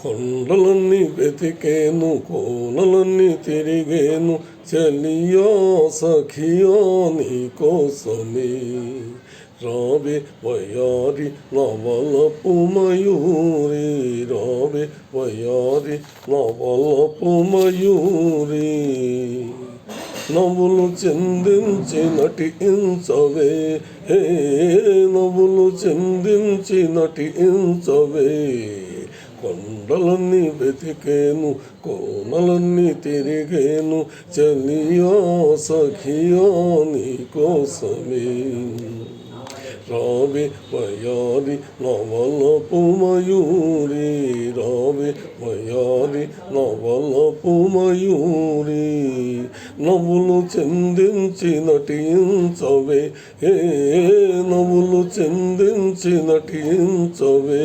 కొండలన్నీ వెతికేను కోనలన్నీ తిరిగేను చెలియో సఖియో నీ కోసమే రావే వయారి నవలపు మయూరి రావే వయారి నవలపు మయూరి నవ్వులు చిందించి నటించవే హే నవ్వులు చిందించి నటించవే కొండలన్నీ వెతికేను కోనలన్నీ తిరిగేను చెలియో సఖియో నీ కోసమే రావే వయారి నవలపు మయూరి రావే వయారి నవలపు మయూరి నవ్వులు చిందించి నటించవే ఏ నవ్వులు చిందించి నటించవే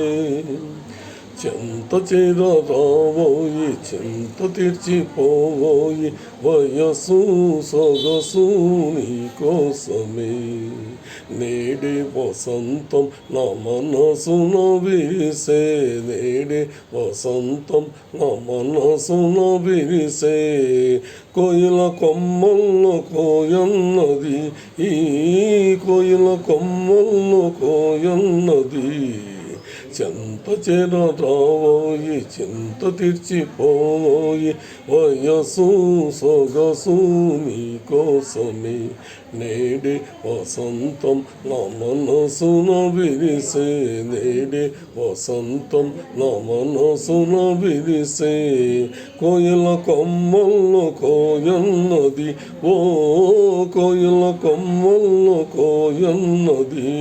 చింత చేర రావోయి చింత తీర్చిపోవోయి వయసు సొగసు నీ కోసమే నేడే వసంతం నా మనసున విరిసే నేడే వసంతం నా మనసున విరిసే కోయిల కొమ్మల్లో కోయన్నది ఈ కోయిల కొమ్మల్లో కోయన్నది చింత చేర రావోయి చింత తీర్చిపోయి వయసు సొగసు నీ కోసమే నేడే వసంతం నా మనసున విరిసే నేడే వసంతం నా మనసున విరిసే కోయిల కొమ్మల్లో కోయన్నది ఓ కోయిల కొమ్మల్లో కోయన్నది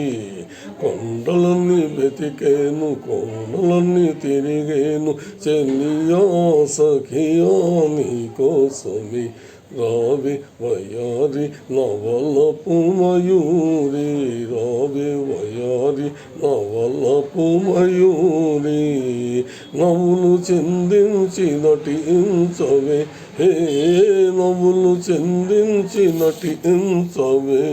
కొండలన్నీ వెతికేను కోనలన్నీ తిరిగేను చెలియో సఖియో నీ కోసమే రావే వయారి నవలపు మయూరి రావే వయారి నవలపు మయూరి నవ్వులు చిందించి నటించవే హే నవ్వులు చిందించి నటించవే